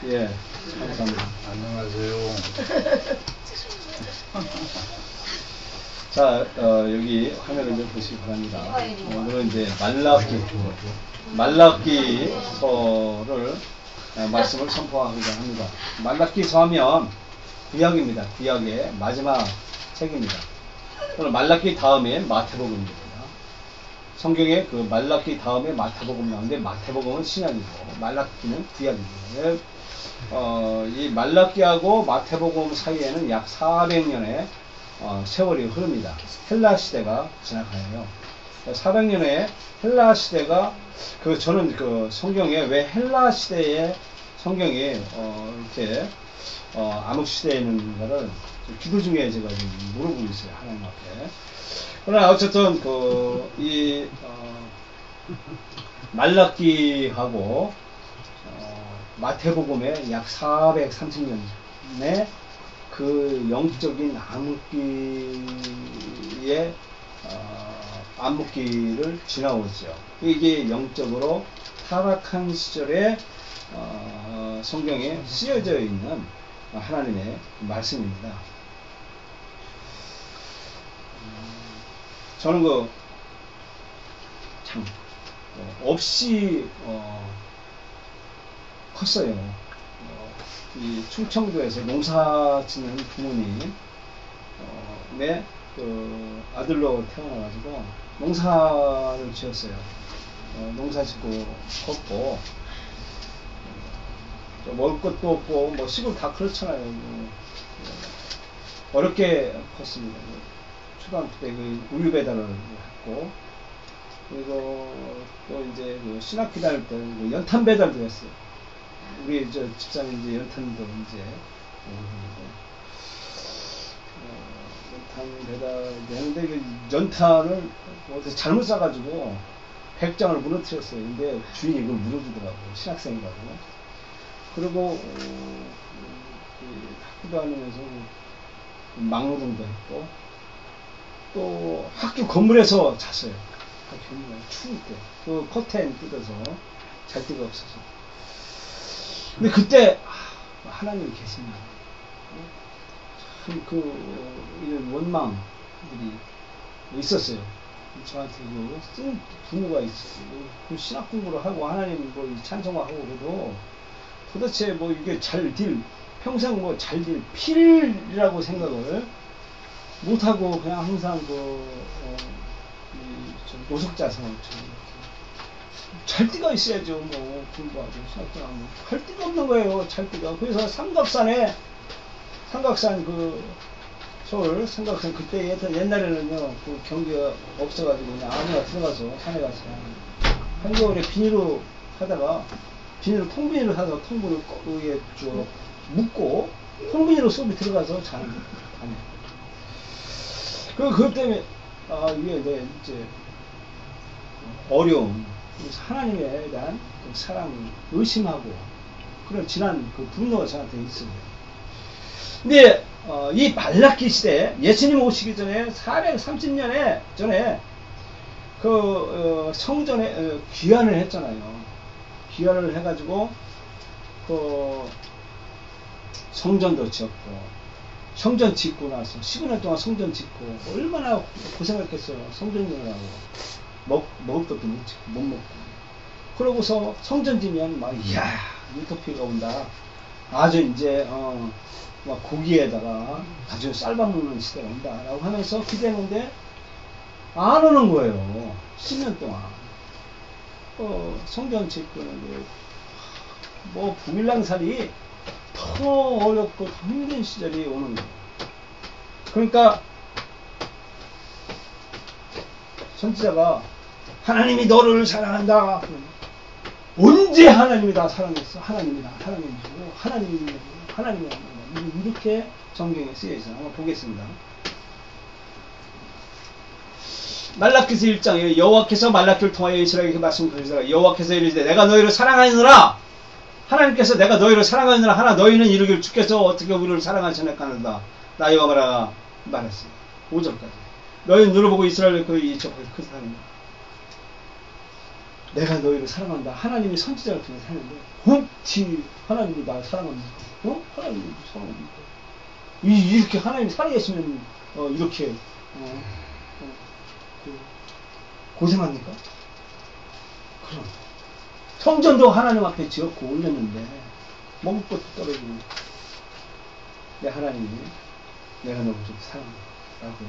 예, 감사합니다. 안녕하세요. 자, 여기 화면을 좀 보시기 바랍니다. 오늘은 이제 말라기서를 말씀을 선포하고자 합니다. 말라기서 하면 구약입니다. 구약의 마지막 책입니다. 오늘 말라기 다음에 마태복음입니다. 성경에 그 말라기 다음에 마태복음 나오는데 마태복음은 신약이고 말라기는 구약입니다. 이 말라기하고 마태복음 사이에는 약 400년의 세월이 흐릅니다. 헬라 시대가 지나가요. 400년의 헬라 시대가 저는 그 성경에 왜 헬라 시대에 성경이 이렇게 암흑 시대에 있는가를 기도 중에 제가 좀 물어보고 있어요. 하나님 앞에. 그러나 어쨌든 이 말라기하고 마태복음의 약 430년의 그 영적인 암흑기를 지나오죠. 이게 영적으로 타락한 시절에 성경에 쓰여져 있는 하나님의 말씀입니다. 저는 참 없이 컸어요. 이 충청도에서 농사 짓는 부모님 아들로 태어나가지고 농사를 지었어요. 농사 짓고 컸고 먹을 것도 없고 뭐 시골 다 그렇잖아요. 어렵게 컸습니다. 초등학교 때 우유 배달을 했고, 그리고 또 이제 신학기 다닐 때 연탄 배달도 했어요. 우리 집사님 이제 연탄도 이제 연탄 배달 했는데 연탄을 어디서 잘못 싸가지고 100장을 무너뜨렸어요. 근데 주인이 이걸 물어주더라고요. 신학생이라고. 그리고 학교 다니면서 막노동도 했고, 또 학교 건물에서 잤어요. 학교 추울 때. 그 커튼 뜯어서 잘 데가 없어서. 근데 그때 하나님이 계시나. 참 이런 원망들이 있었어요. 저한테 쓴 부모가 있었어요. 신학 공부를 하고 하나님 찬송하고 그래도 도대체 이게 평생 잘 될 필이라고 생각을 못하고 그냥 항상 노숙자 생활처럼 잘 데가 있어야죠. 공부하고 수학도 하고 할 데가 없는 거예요. 잘 데가. 그래서 삼각산 서울 삼각산 그때 옛날에는요 경기가 없어가지고 그냥 아무나 들어가서 산에 가서 한겨울에 비닐로 하다가 통비닐을 사서 통보를 위에 묶고 통비닐로 수업이 들어가서 자는 거예요. 그것 때문에 이게 이제 어려움, 하나님에 대한 사랑을 의심하고 그런 지난 분노가 저한테 있어요. 근데 이 말라기 시대 예수님 오시기 전에 430년 전에 성전에 귀환을 했잖아요. 귀환을 해가지고 성전도 지었고. 성전 짓고 나서 15년 동안 성전 짓고 얼마나 고생했겠어요. 성전을 하고 먹을 것도 못 먹고 그러고서 성전 지면 이야 유토피아가 온다. 아주 이제 고기에다가 아주 쌀밥 먹는 시대가 온다 라고 하면서 기대했는데 안 오는 거예요. 10년 동안 성전 짓고 부밀랑살이 더 어렵고 더 힘든 시절이 오는 거예요. 그러니까 선지자가 하나님이 너를 사랑한다. 언제 하나님이 나 사랑했어? 하나님이 이렇게 성경에 쓰여 있어요. 한번 보겠습니다. 말라기서 1장에 여호와께서 말라기를 통하여 이스라엘에게 말씀하시니라. 여호와께서 이르시되 내가 너희를 사랑하느니라. 하나님께서 내가 너희를 사랑하느니라 하나 너희는 이르기를 주께서 어떻게 우리를 사랑하시나까 하는다. 나 여호와라 말했습니다. 5절까지. 너희는 눈을 보고 이스라엘을 그 사랑입니다. 내가 너희를 사랑한다. 하나님이 선지자를 통해 사는데 혹시 하나님이 나를 사랑합니까? 하나님이 사랑합니까? 이렇게 하나님이 살아계시면 이렇게 고생합니까? 그럼 성전도 하나님 앞에 지었고 올렸는데 먹을 것도 떨어지고 내 하나님이 내가 너를 좀 사랑한다고.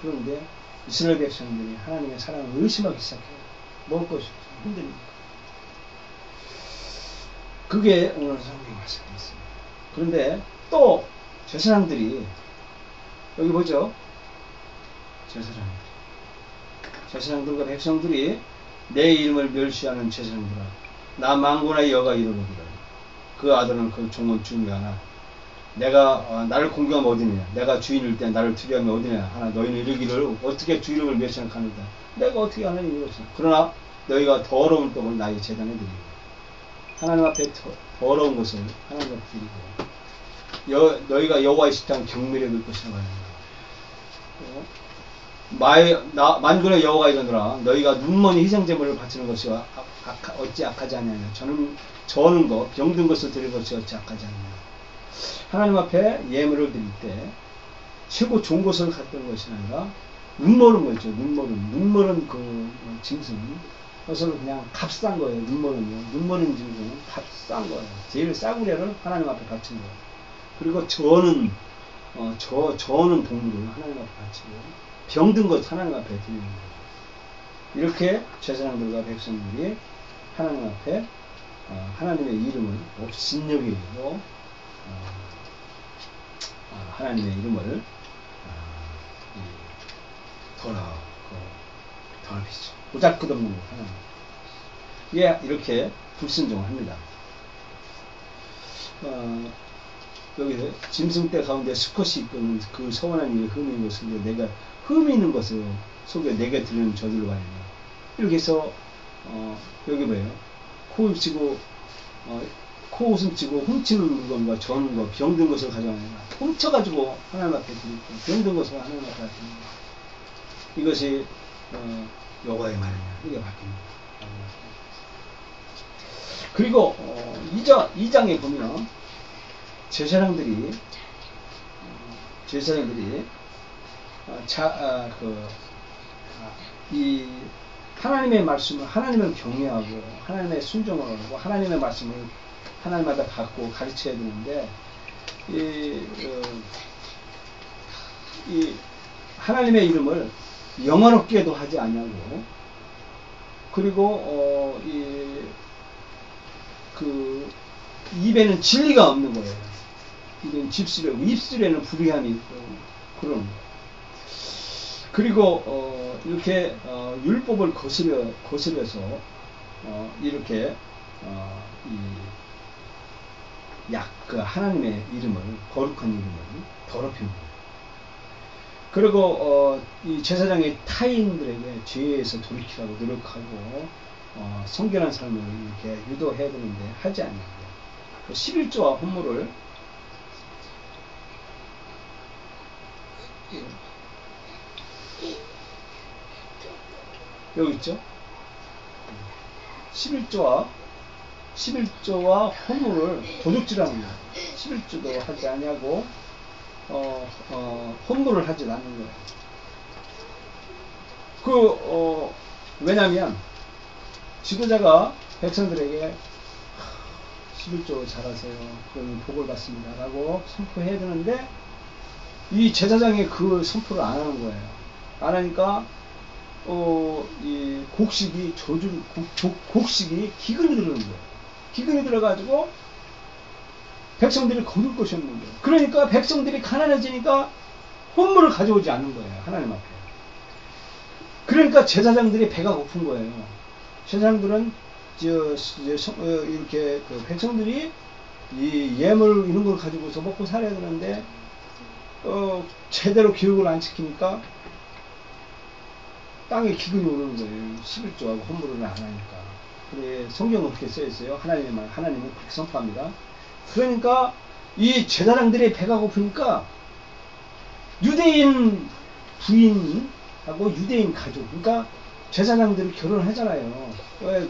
그런데 이스라엘 백성들이 하나님의 사랑을 의심하기 시작해요. 먹을 것이 없어. 힘드니까. 그게 오늘 성경 말씀이었습니다. 그런데 또 제사장들이 여기 보죠. 제사장들과 백성들이 내 이름을 멸시하는 제사장들아, 나 만군의 여호와 이르노니라. 그 아들은 그 종은 주님이하나 내가 나를 공경하면 어디냐, 내가 주인일 때 나를 두려워하면 어디냐 하나 너희는 이르기를 어떻게 주 이름을 멸시하는가. 내가 어떻게 하나님 이루었어. 그러나 너희가 더러운 떡을 나의 제단에 드리고 하나님 앞에 더러운 것을 하나님 앞에 드리고 너희가 여호와의 식당 경멸해 둘 것이라고 하는 만군의 여호와가 이르노라. 너희가 눈먼이 희생제물을 바치는 것이 어찌 악하지 않느냐. 저는 것 병든 것을 드릴 것이 어찌 악하지 않느냐. 하나님 앞에 예물을 드릴 때 최고 좋은 것을 갖던 것이 아니라 눈머른 거죠. 눈머른 그 짐승, 그것을 그냥 값싼 거예요. 눈머른 짐승은 값싼 거예요. 제일 싸구려를 하나님 앞에 바친 거예요. 그리고 저는 동물을 하나님 앞에 바치고 병든 것 하나님 앞에 드리는 거예요. 이렇게 제사장들과 백성들이 하나님 앞에 하나님의 이름을 업신여기고 하나님의 이름을 더럽히죠. 보잘것없는 거 하나님. 예, 이렇게 불순종을 합니다. 여기서 짐승떼 가운데 수컷이 있거든 그 서원한 일에 흠이 있는 것을 내가 흠이 있는 것을 속에 내게 들리는 저주를 받으며 이렇게 해서 여기 뭐예요? 코 웃음 치고 훔치는 물건과 저는 거 병든 것을 가져가느라 훔쳐가지고 하나님 앞에 드리고 병든 것을 하나님 앞에 드리고 이것이 여호와의 말이냐 이게 바뀝니다. 그리고 2장에 보면 제사장들이 이 하나님의 말씀을 하나님을 경외하고 하나님의 순종을 하고 하나님의 말씀을 하나님마다 받고 가르쳐야 되는데 이 하나님의 이름을 영화롭게도 하지 않냐고. 그리고 입에는 진리가 없는 거예요. 입에는 집술이고 입술에는 불의함이 있고 그런 거예요. 그리고 이렇게 율법을 거스려서 이렇게 그 하나님의 이름을 거룩한 이름을 더럽힙니다. 그리고 이 제사장의 타인들에게 죄에서 돌이키라고 노력하고 성결한 삶을 이렇게 유도해야 되는데 하지 않는 거예요. 11조와 헌물을 여기 있죠. 11조와 헌물을 도둑질하는 거예요. 11조도 하지 아니하고 헌물을 하지 않는 거예요. 왜냐하면 지도자가 백성들에게 11조 잘하세요. 그러면 복을 받습니다. 라고 선포해야 되는데 이 제사장이 그 선포를 안 하는 거예요. 안 하니까 이 곡식이 곡식이 기근이 들어오는 거예요. 기근이 들어가지고 백성들이 거둘 것이 없는 거예요. 그러니까 백성들이 가난해지니까 헌물을 가져오지 않는 거예요. 하나님 앞에. 그러니까 제사장들이 배가 고픈 거예요. 제사장들은 이렇게 백성들이 이 예물 이런 걸 가지고서 먹고 살아야 되는데 제대로 교육을 안 시키니까 땅에 기근이 오는 거예요. 11조하고 헌물을 안 하니까. 그래 성경은 그렇게 써 있어요. 하나님은 그렇게 선포합니다. 그러니까 이 제사장들의 배가 고프니까 유대인 부인하고 유대인 가족, 그러니까 제사장들이 결혼을 하잖아요. 왜,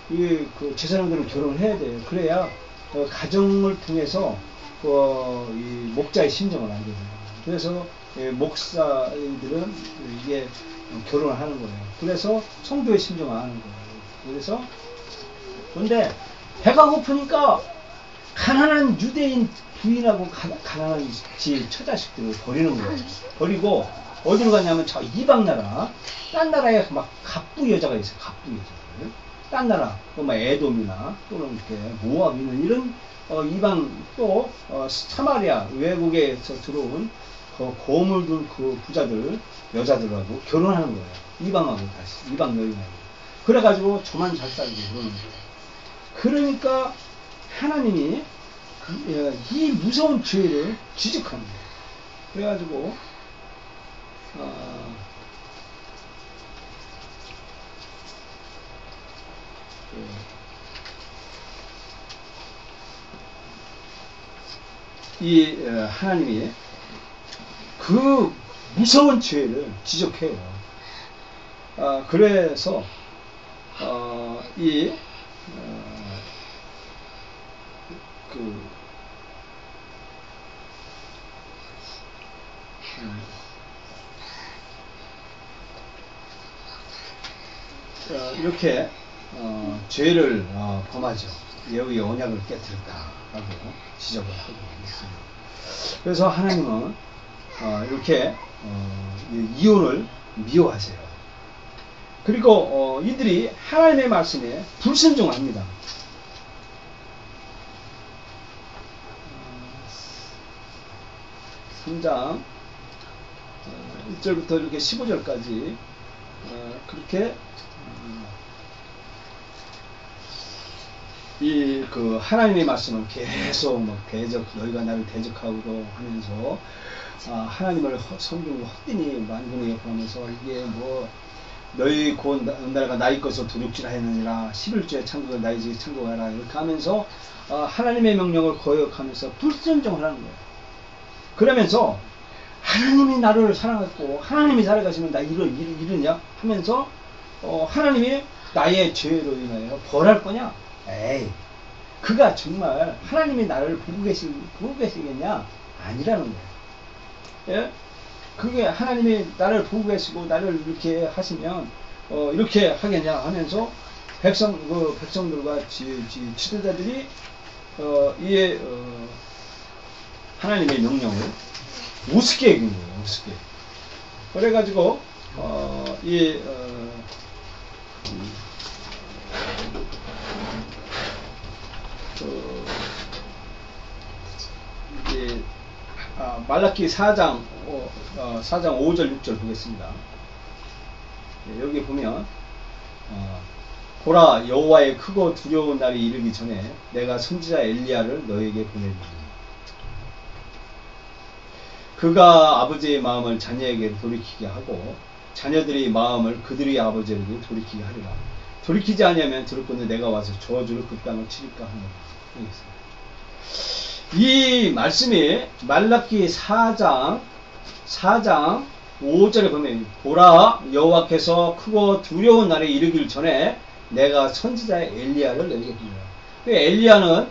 그 제사장들은 결혼을 해야 돼요. 그래야 가정을 통해서 이 목자의 심정을 알게 돼요. 그래서 목사들은 이게 결혼을 하는 거예요. 그래서 성도의 심정을 아는 거예요. 그래서 근데 배가 고프니까 가난한 유대인 부인하고 가난한 지 처자식들을 버리는 거예요. 버리고 어디로 가냐면 저 이방 나라, 딴 나라에 막 갑부 여자가 있어요. 갑부 여자들. 딴 나라, 뭐 에돔이나 또는 이렇게 모압이나 이런 이방 또 사마리아 외국에서 들어온 거물 든 그 부자들 여자들하고 결혼하는 거예요. 이방하고 다시 이방 여인하고. 그래가지고 저만 잘 살고 그러는 거예요. 그러니까 하나님이 이 무서운 죄를 지적하는 거예요. 그래가지고 이 하나님이 그 무서운 죄를 지적해요. 그래서 이렇게 죄를 범하죠. 여기 언약을 깨뜨렸다라고 지적을 하고 있습니다. 그래서 하나님은 이렇게 이혼을 미워하세요. 그리고 이들이 하나님의 말씀에 불순종합니다. 3장 1절부터 이렇게 15절까지 그렇게 그 하나님의 말씀을 계속 막 너희가 나를 대적하고 하면서 하나님을 성경으로 헛되이 만군에 옆하면서 이게 뭐 너희 곧 나라가 나의 것을 도둑질하였느니라 11주에 천국을 나의 집에 천국하라 이렇게 하면서 하나님의 명령을 거역하면서 불순종을 하는 거예요. 그러면서 하나님이 나를 사랑했고 하나님이 살아가시면 나 이러냐 하면서 하나님이 나의 죄로 인하여 벌할 거냐? 에이, 그가 정말 하나님이 나를 보고 계시겠냐? 아니라는 거예요. 예? 그게 하나님이 나를 보고 계시고 나를 이렇게 하시면 이렇게 하겠냐 하면서 백성들과 지도자들이 이에 하나님의 명령을 우습게 여긴 거예요. 우습게. 그래가지고 말라기 4장 5절 6절 보겠습니다. 여기 보면 보라 여호와의 크고 두려운 날이 이르기 전에 내가 선지자 엘리야를 너에게 보내리니 그가 아버지의 마음을 자녀에게 돌이키게 하고 자녀들의 마음을 그들의 아버지에게 돌이키게 하리라. 돌이키지 않으면 들었거늘 내가 와서 저주를 그 땅을 치릴까 하노라. 이 말씀이 말라기 4장 5절에 보면 보라 여호와께서 크고 두려운 날에 이르기를 전에 내가 선지자 엘리야를 너에게 보내라. 엘리야는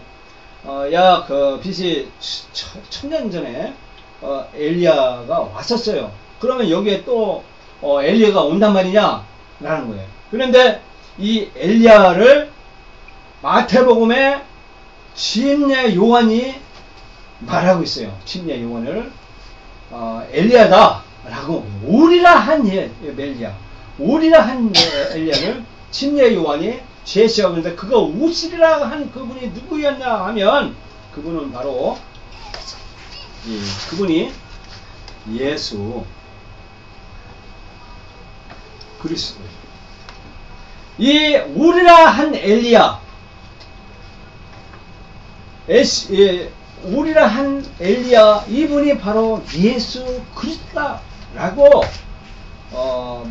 약 BC 1000년 전에 엘리야가 왔었어요. 그러면 여기에 또 엘리야가 온단 말이냐 라는 거예요. 그런데 이 엘리야를 마태복음에 침례 요한이 말하고 있어요. 침례 요한을 엘리야다 라고 오리라 한 엘리야 오리라 한 엘리야를 침례 요한이 제시하고 있는데 그거 오시리라 한 그분이 누구였냐 하면 그분은 바로 그분이 예수 그리스도. 이 오리라 한 엘리야 오리라 한 엘리야 이분이 바로 예수 그리스도다라고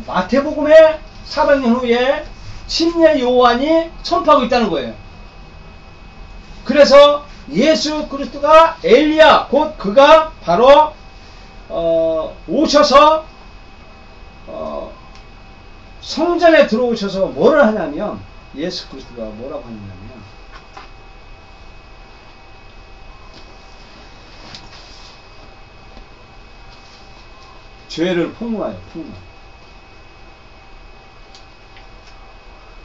마태복음의 400년 후에 침례 요한이 선포하고 있다는 거예요. 그래서 예수 그리스도가 엘리야 곧 그가 바로 오셔서 성전에 들어오셔서 뭐를 하냐면, 예수 그리스도가 뭐라고 하냐면, 죄를 폭로해요. 폭로.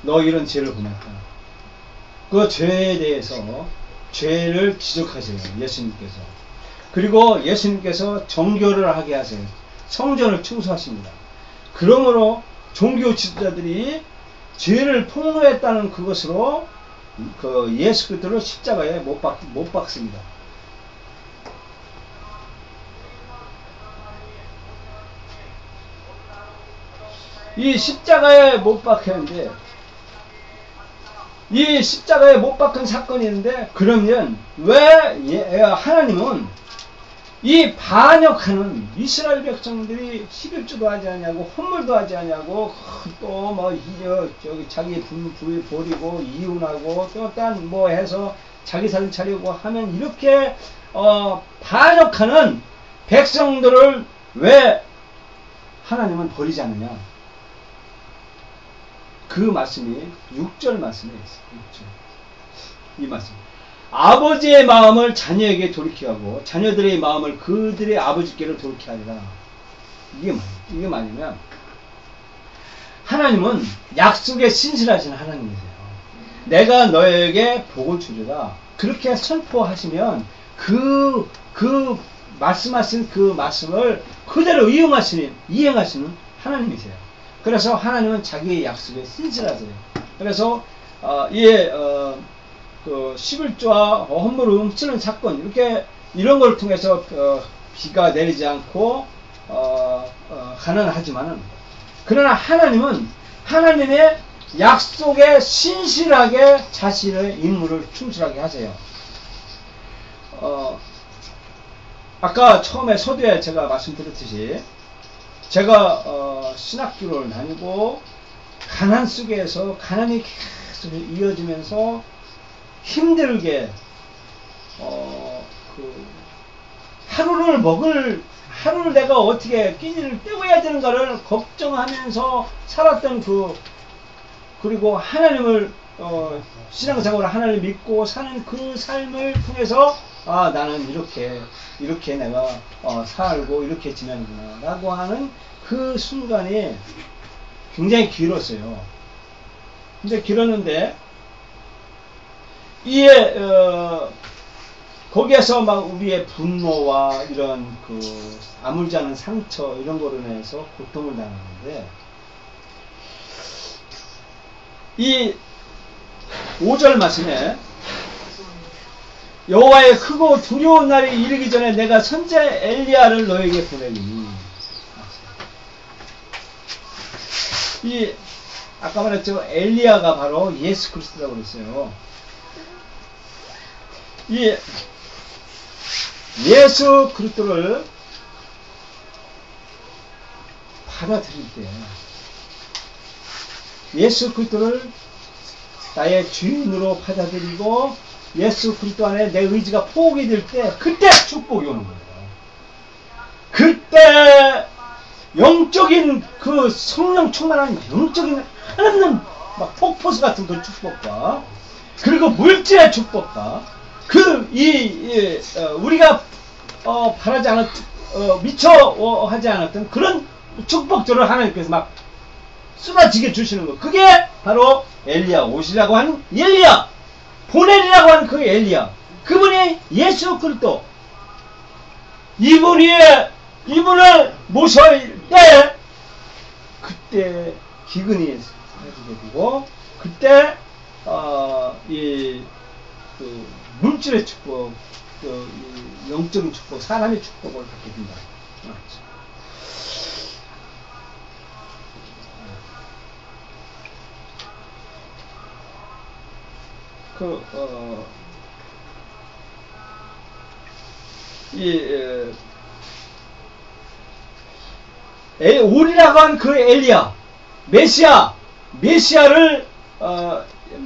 너 이런 죄를 범했다. 그 죄에 대해서 죄를 지적하세요. 예수님께서. 그리고 예수님께서 정결을 하게 하세요. 성전을 청소하십니다. 그러므로 종교 지도자들이 죄를 폭로했다는 그것으로 그 예수 그리스도를 십자가에 못 박습니다. 이 십자가에 못 박혔는데, 이 십자가에 못 박힌 사건이 있는데, 그러면 왜 하나님은 이 반역하는 이스라엘 백성들이 11조도 하지 않냐고, 헌물도 하지 않냐고, 또 뭐 저기 자기 불 버리고 이혼하고 또 딴 뭐 해서 자기 살림 차리고 하면 이렇게 반역하는 백성들을 왜 하나님은 버리지 않느냐? 그 말씀이 6절 말씀에 있어요. 6절. 이 말씀. 아버지의 마음을 자녀에게 돌이키게 하고 자녀들의 마음을 그들의 아버지께로 돌이키게 하리라. 이게 뭐냐면, 하나님은 약속에 신실하신 하나님이세요. 내가 너에게 복을 주리라. 그렇게 선포하시면 그 말씀하신 그 말씀을 그대로 이행하시는 하나님이세요. 그래서 하나님은 자기의 약속에 신실하세요. 그래서 그 11조와 헌물을 훔치는 사건, 이런 걸 통해서 비가 내리지 않고 가난하지만은, 그러나 하나님은 하나님의 약속에 신실하게 자신의 임무를 충실하게 하세요. 아까 처음에 서두에 제가 말씀드렸듯이, 제가 신학교를 다니고 가난 속에서 가난이 계속 이어지면서 힘들게 하루를 내가 어떻게 끼니를 때워야 되는가를 걱정하면서 살았던 그리고 하나님을 신앙생활을 하나님을 믿고 사는 그 삶을 통해서, 나는 이렇게 내가 살고 이렇게 지내는구나 라고 하는 그 순간이 굉장히 길었어요. 근데 길었는데, 거기에서 막 우리의 분노와 이런 아물지 않은 상처, 이런 거로 인해서 고통을 당하는데, 이 5절 말씀에, 여호와의 크고 두려운 날이 이르기 전에 내가 선지 엘리야를 너에게 보내리니. 아까 말했죠. 엘리야가 바로 예수 그리스도라고 그랬어요. 예수 그리스도를 받아들일 때, 예수 그리스도를 나의 주인으로 받아들이고 예수 그리스도 안에 내 의지가 포기이 될 때, 그때 축복이 오는 거예요. 그때 영적인 그 성령 충만한 영적인 하나님 막 폭포수 같은 그 축복과, 그리고 물질의 축복과, 우리가 바라지 미처 하지 않았던 그런 축복들을 하나님께서 막 쏟아지게 주시는 거. 그게 바로 엘리야, 오시라고 하는 엘리야, 보내리라고 하는 그 엘리야, 그분이 예수 그리스도. 이분을 모실 때, 그때 기근이 사라지게 되고, 그때 물질의 축복, 영적인 축복, 사람의 축복을 받게 된다. 오리라고 한 그 엘리야, 메시아를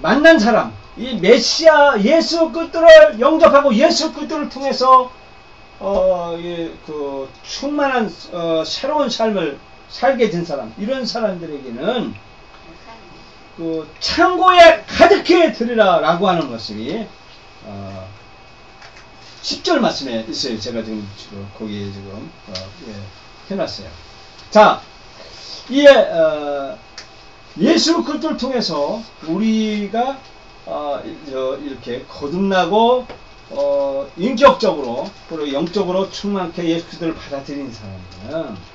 만난 사람, 이 메시아 예수 그리스도를 영접하고 예수 그리스도를 통해서 충만한 새로운 삶을 살게 된 사람, 이런 사람들에게는 그 창고에 가득히 들으라 라고 하는 것이 10절 말씀에 있어요. 제가 지금 거기에 지금 해놨어요. 자, 예수 그리스도를 통해서 우리가 이렇게 거듭나고 인격적으로 그리고 영적으로 충만케 예수 그리스도를 받아들인 사람들은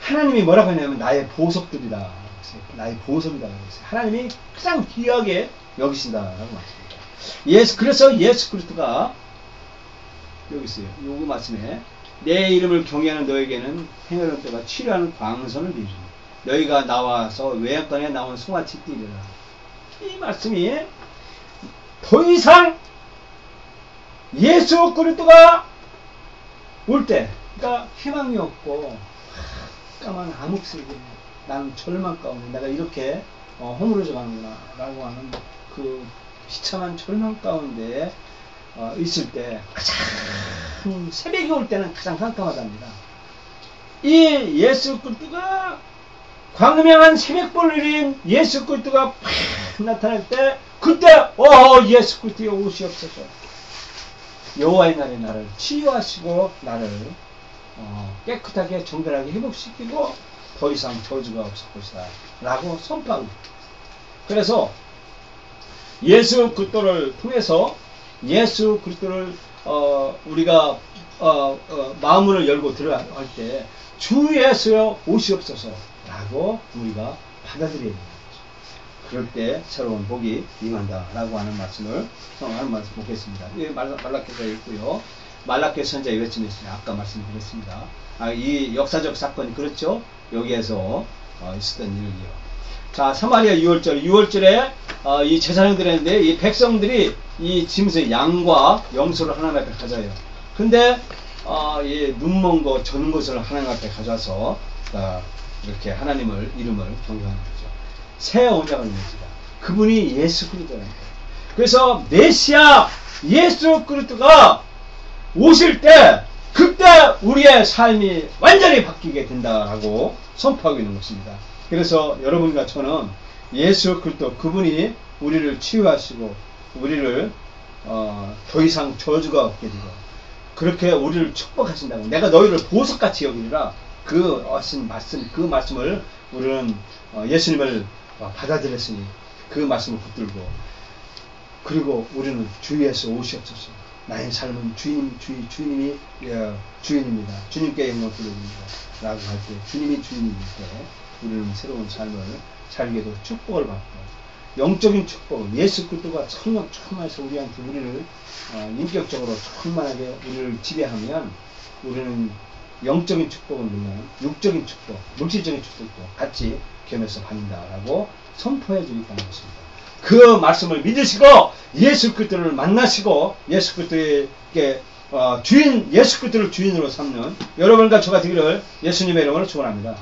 하나님이 뭐라고 하냐면 나의 보석들이다. 나의 보석이다. 하나님이 가장 귀하게 여기신다라고 말씀합니다. 그래서 예수 그리스도가 여기 있어요. 요거 말씀에 내 이름을 경외하는 너에게는 행여를 때가 치료하는 광선을 드리리. 너희가 나와서 외양간에 나온 송아치 띠리라. 이 말씀이 더 이상 예수 그리스도가 올 때, 그러니까 희망이 없고 까만 암흑색에 나는 절망 가운데 내가 이렇게 허물어져 가는구나 라고 하는 그 비참한 절망 가운데 있을 때 가장 새벽이 올 때는 가장 깜깜하답니다. 이 예수 그리스도가 광명한 새벽벌을 이룬 예수 그리스도가 팍 나타날 때 그때 예수 그리스도의 오시옵소서. 여호와의 날에 나를 치유하시고 나를 깨끗하게 정결하게 회복시키고 더 이상 저주가 없을 것이다 라고 선포하고, 그래서 예수 그리스도를 통해서 예수 그리스도를 우리가 마음을 열고 들어갈 때 주 예수여 오시옵소서 라고 우리가 받아들여야 됩니다. 그럴 때 새로운 복이 임한다 라고 하는 말씀을 하는 말씀 보겠습니다. 말라기서에 있고요. 말라기 선지자의 외침이 있어요. 아까 말씀드렸습니다. 이 역사적 사건이 그렇죠. 여기에서 있었던 일이요. 자, 사마리아 6월절에 이 제사장들이 했는데 이 백성들이 이 짐승 양과 염소를 하나님 앞에 가져요. 근데 이 눈먼 것, 저는 것을 하나님 앞에 가져와서 이렇게 하나님을 이름을 경배하는 거죠. 새 언약을 맺습니다. 그분이 예수 그리스도라는 거예요. 그래서 메시아 예수 그리스도가 오실 때 그때 우리의 삶이 완전히 바뀌게 된다라고 선포하고 있는 것입니다. 그래서 여러분과 저는 예수 그리스도 그분이 우리를 치유하시고 우리를 더 이상 저주가 없게 되고 그렇게 우리를 축복하신다고, 내가 너희를 보석같이 여기리라, 그 말씀, 그 말씀을 우리는 예수님을 받아들였으니 그 말씀을 붙들고, 그리고 우리는 주 예수 오시옵소서. 나의 삶은 주님이 주인입니다. 주님께 영광 돌립니다 라고 할 때, 주님이 주인일 때 우리는 새로운 삶을 살게도 축복을 받고, 영적인 축복, 예수 그리스도가 충만해서 우리한테 우리를 인격적으로 충만하게 우리를 지배하면 우리는 영적인 축복은 물론 육적인 축복, 물질적인 축복도 같이 겸해서 받는다라고 선포해 주고 있다는 것입니다. 그 말씀을 믿으시고 예수 그리스도를 만나시고 예수 그리스도에게 예수 그리스도를 주인으로 삼는 여러분과 저가 되기를 예수님의 이름으로 축원합니다.